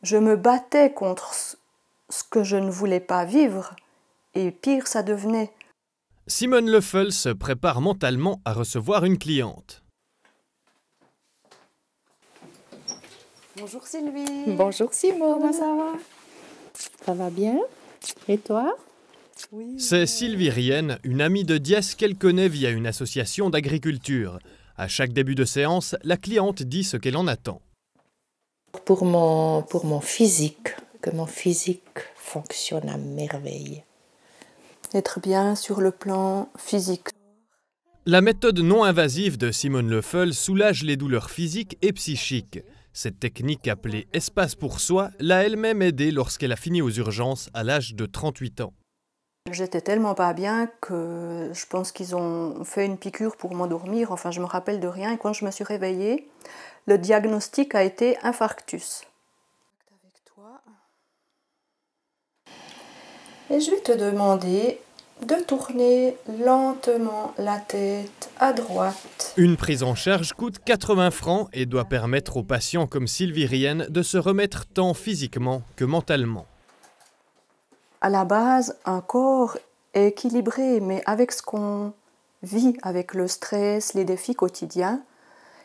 je me battais contre ce que je ne voulais pas vivre, et pire ça devenait. Simone Löffel se prépare mentalement à recevoir une cliente. Bonjour Sylvie. Bonjour Simone. Comment ça va? Ça va bien? Et toi? Oui. C'est Sylvie Rienne, une amie de Diès qu'elle connaît via une association d'agriculture. À chaque début de séance, la cliente dit ce qu'elle en attend. Pour mon physique, que mon physique fonctionne à merveille. Être bien sur le plan physique. La méthode non invasive de Simone Löffel soulage les douleurs physiques et psychiques. Cette technique appelée espace pour soi l'a elle-même aidée lorsqu'elle a fini aux urgences à l'âge de 38 ans. J'étais tellement pas bien que je pense qu'ils ont fait une piqûre pour m'endormir. Enfin, je me rappelle de rien. Et quand je me suis réveillée, le diagnostic a été infarctus. Avec toi. Et je vais te demander de tourner lentement la tête à droite. Une prise en charge coûte 80 francs et doit permettre aux patients comme Sylvie Rienne de se remettre tant physiquement que mentalement. À la base, un corps est équilibré, mais avec ce qu'on vit, avec le stress, les défis quotidiens,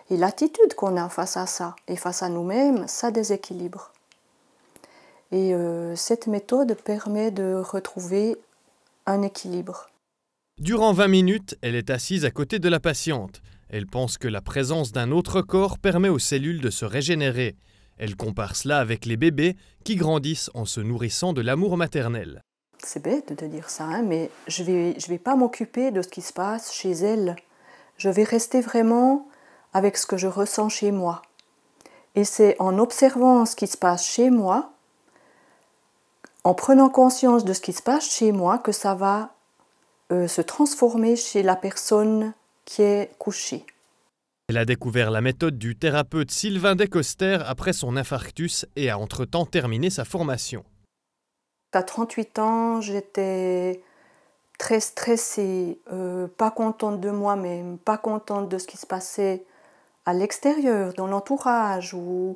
et l'attitude qu'on a face à ça, et face à nous-mêmes, ça déséquilibre. Et cette méthode permet de retrouver un équilibre. Durant 20 minutes, elle est assise à côté de la patiente. Elle pense que la présence d'un autre corps permet aux cellules de se régénérer. Elle compare cela avec les bébés qui grandissent en se nourrissant de l'amour maternel. C'est bête de dire ça, hein, mais je vais pas m'occuper de ce qui se passe chez elle. Je vais rester vraiment avec ce que je ressens chez moi. Et c'est en observant ce qui se passe chez moi, en prenant conscience de ce qui se passe chez moi, que ça va se transformer chez la personne qui est couchée. Elle a découvert la méthode du thérapeute Sylvain Descoster après son infarctus et a entre-temps terminé sa formation. À 38 ans, j'étais très stressée, pas contente de moi-même, pas contente de ce qui se passait à l'extérieur, dans l'entourage, où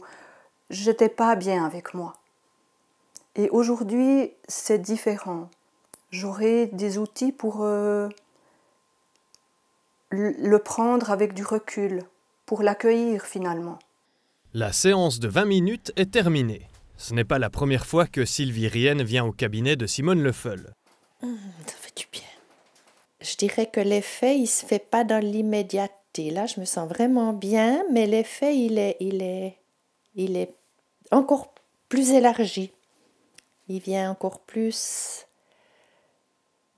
j'étais pas bien avec moi. Et aujourd'hui, c'est différent. J'aurai des outils pour le prendre avec du recul, pour l'accueillir finalement. La séance de 20 minutes est terminée. Ce n'est pas la première fois que Sylvie Rienne vient au cabinet de Simone Löffel. Ça fait du bien. Je dirais que l'effet, il ne se fait pas dans l'immédiateté. Là, je me sens vraiment bien, mais l'effet, il est encore plus élargi. Il vient encore plus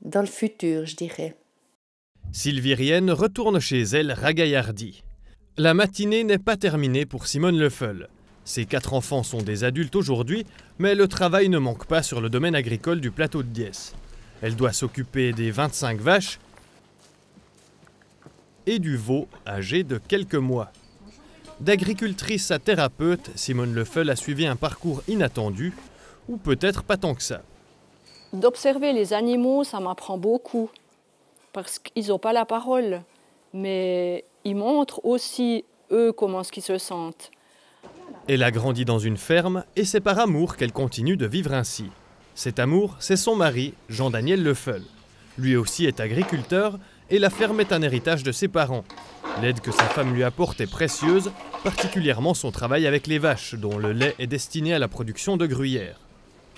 dans le futur, je dirais. Sylvie Rienne retourne chez elle ragaillardie. La matinée n'est pas terminée pour Simone Löffel. Ses 4 enfants sont des adultes aujourd'hui, mais le travail ne manque pas sur le domaine agricole du plateau de Diès. Elle doit s'occuper des 25 vaches et du veau âgé de quelques mois. D'agricultrice à thérapeute, Simone Löffel a suivi un parcours inattendu, ou peut-être pas tant que ça. D'observer les animaux, ça m'apprend beaucoup, parce qu'ils n'ont pas la parole, mais ils montrent aussi, eux, comment ils se sentent. Elle a grandi dans une ferme et c'est par amour qu'elle continue de vivre ainsi. Cet amour, c'est son mari, Jean-Daniel Löffel. Lui aussi est agriculteur et la ferme est un héritage de ses parents. L'aide que sa femme lui apporte est précieuse, particulièrement son travail avec les vaches, dont le lait est destiné à la production de gruyère.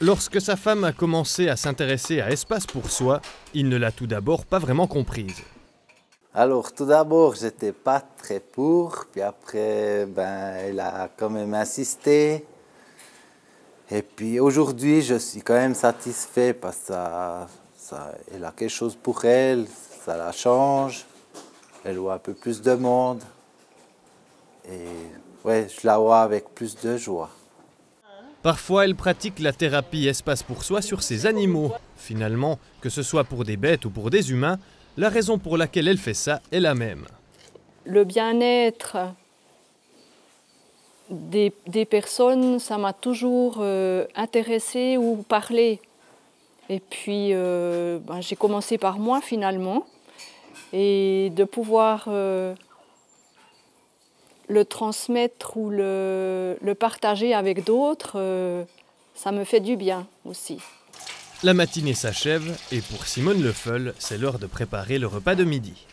Lorsque sa femme a commencé à s'intéresser à Espace pour soi, il ne l'a tout d'abord pas vraiment comprise. Alors, tout d'abord, j'étais pas très pour, puis après, elle a quand même insisté. Et puis aujourd'hui, je suis quand même satisfait parce que elle a quelque chose pour elle, ça la change, elle voit un peu plus de monde. Et ouais, je la vois avec plus de joie. Parfois, elle pratique la thérapie Espace pour soi sur ses animaux. Finalement, que ce soit pour des bêtes ou pour des humains, la raison pour laquelle elle fait ça est la même. Le bien-être des personnes, ça m'a toujours intéressée ou parlé. Et puis, j'ai commencé par moi finalement. Et de pouvoir le transmettre ou le partager avec d'autres, ça me fait du bien aussi. La matinée s'achève et pour Simone Le Feul, c'est l'heure de préparer le repas de midi.